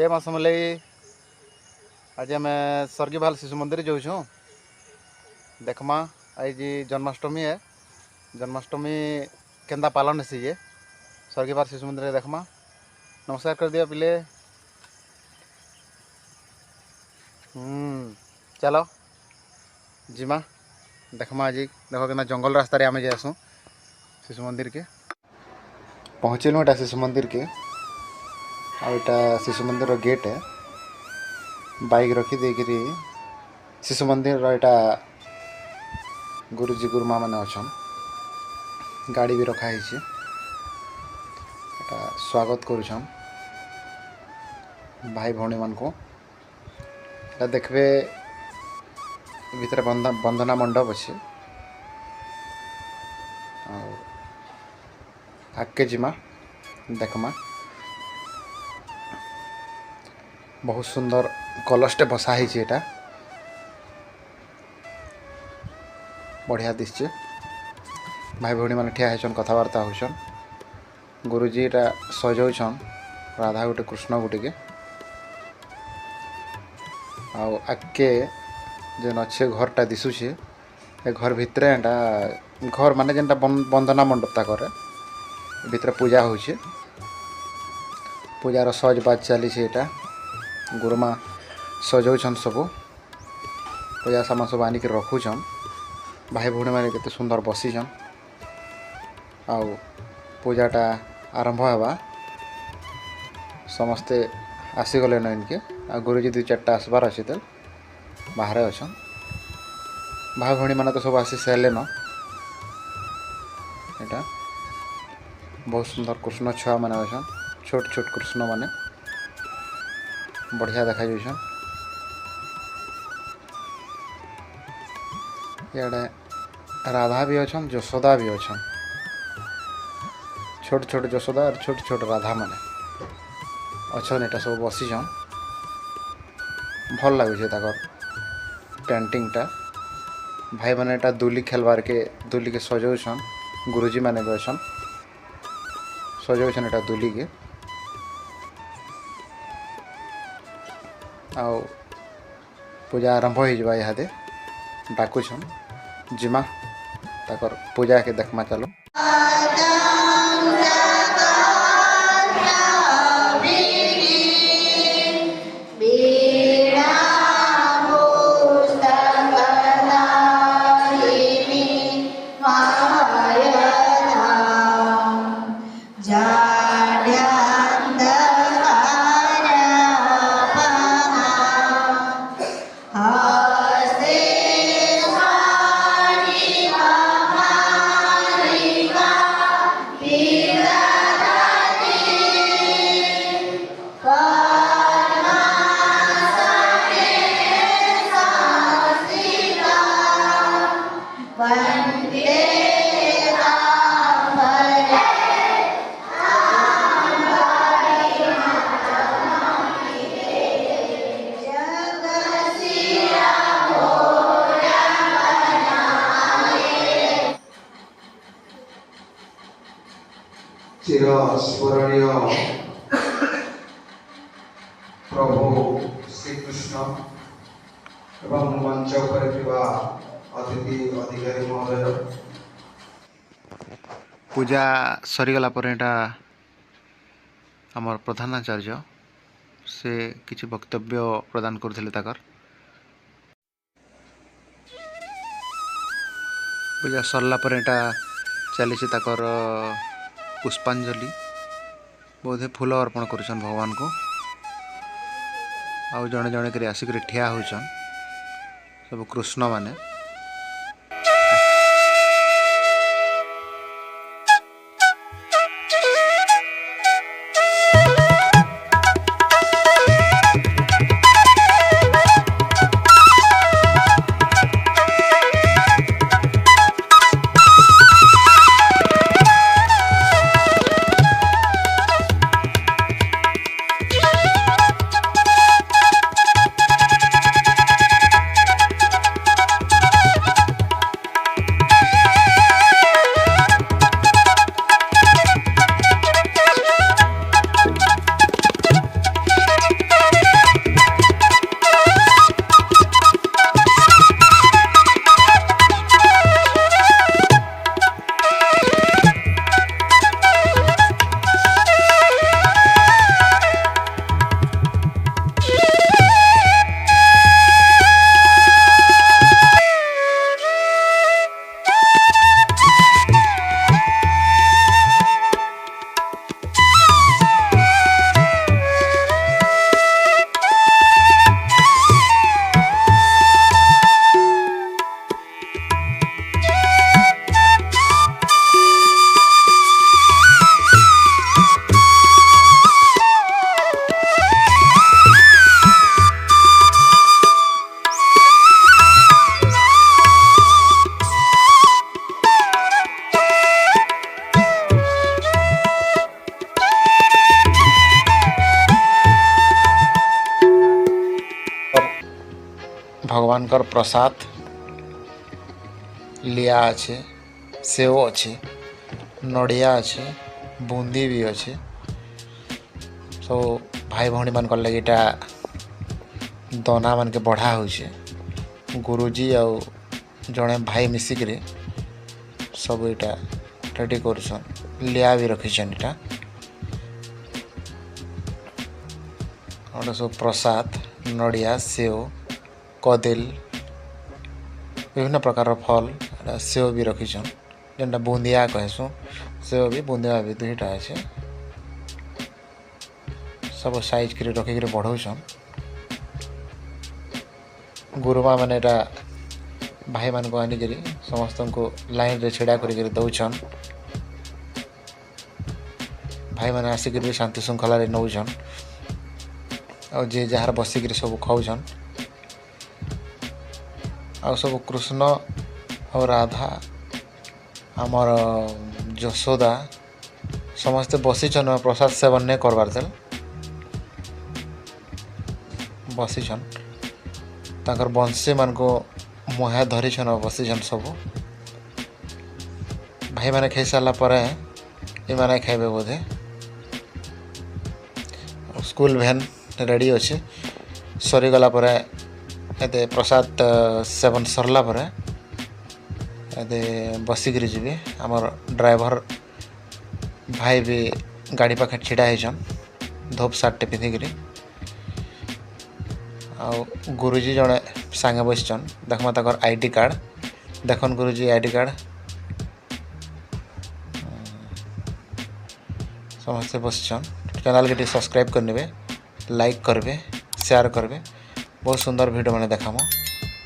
जय माँ समलई। आज आम स्वर्गीभाल शिशु मंदिर जाऊँ देखमा। आज जन्माष्टमी है। जन्माष्टमी केंदा पालन हेसी जे स्वर्गीभाल शिशु मंदिर देखमा। नमस्कार कर दिया पिले। चलो जिमा देखमा। आज देखो कि जंगल रास्ता आम जासुँ शिशु मंदिर के पहुँचलु। एटा शिशु मंदिर के आटा शिशु मंदिर गेट है। बाइक रखी देकरी शिशु मंदिर एटा गुरुजी गुरुमा मैंने अच्छा गाड़ी भी रखाई स्वागत करुछन भाई भौणी मान को। देखबे भीतर वंदना मंडप अच्छे आगे जिमा देखमा। बहुत सुंदर कलशटे बसा है। बढ़िया दिशे भाई भौणी मैंने ठिया होचन कथबार्ता होचन। गुरुजी एटा सजाउछन राधा गुटे कृष्ण गुटे के आगे जेन अच्छे घरटा दिशुचे ए घर भितर एटा घर माने जेनटा वंदना मंडप ताकर भितर पूजा होचे। पूजार सजबाज चली एटा गुरुमा सजाउछन सबू पूजा सामान सब आनिक रखुछन। भाई भौणी मैंने केते सुंदर बसीछन आउ पूजाटा आरंभ हवा। समस्ते आसीगले न इनके आ गुरुजी 2-4टा आसबार अच्छे तो बाहर अच्छा। भाई भौणी मैंने तो सब आसी सारे न। एटा बहुत सुंदर कृष्ण छुआ मैंने अच्छा छोट छोट कृष्ण माने बढ़िया देखा जान। इे राधा भी अच्छा यशोदा भी अच्छा। छोट छोट यशोदा और छोट छोट राधा माने अच्छा। एटा सब बसीछन भल लगे पेंटिंगटा। भाई मैंने एटा दुली खेलबार के दुली के सजाउछन। गुरुजी मैंने भी अच्छा सजाउछन एटा दुली के आउ पूजा आरंभ हो जावा। इहादे डाकुछन जिमा ताकर पूजा के देखमा। चलो चिरस्मरणीय प्रभु श्रीकृष्ण एवं मंच पर अतिथि अधिकारी महोदय। पूजा सरीगला पर एटा आमर प्रधानाचार्य से किसी वक्तव्य प्रदान करथिले। ताकर पूजा सरला पर एटा चली ताकर पुष्पांजलि बोधे फूल अर्पण करुछन भगवान को। आउ जड़े जड़े कर आसिक ठिया होचन सब कृष्ण माने। भगवान कर प्रसाद लिया अच्छे सेव अच्छे नड़िया अच्छे बुंदी भी अच्छे सब भाई भौणी मान लगे इटा दना मान के बढ़ा हो गुरुजी आ जड़े भाई मिसिक सब इटा रेडी कर लिया भी रखीछन इटा और सब प्रसाद नड़िया सेव कदिल विभिन्न प्रकार फल सेव भी रखीछन जेनटा बुंदिया कहसु सेव भी बुंदिया भी दुईटा अच्छे सब साइज कर रखिक बढ़ौन गुरुमा मैंने भाई मान को आनिक समस्त को लाइन रे छेड़ा कर दौन भाई मैंने आसिक भी शांति श्रृंखला नौन और जे जार बसिक सब खाऊन आ सब कृष्ण और राधा आमर यशोदा समस्ते बसीछन प्रसाद सेवन नहीं करवार थे बसीछन ताकर बंशी मान को मुहा धरीछन बसीछन सब भाई मैंने खाई सारा पर ये खाइबे बोधे स्कूल वैन रेडी अच्छे सरीगला एते प्रसाद सेवन सरला पर एते बसिक जी आमर ड्राइवर भाई भी गाड़ी पाखे छिड़ा होन धूप सार्टे पिंधिक आ गुरुजी जड़े सांगे बसचन देखमा तकर आईडी कार्ड देखन गुरुजी आईडी कार्ड समस्ते बसचन चैनल के सब्सक्राइब करने लाइक करबे शेयर करबे बहुत सुंदर वीडियो मैंने देखामो।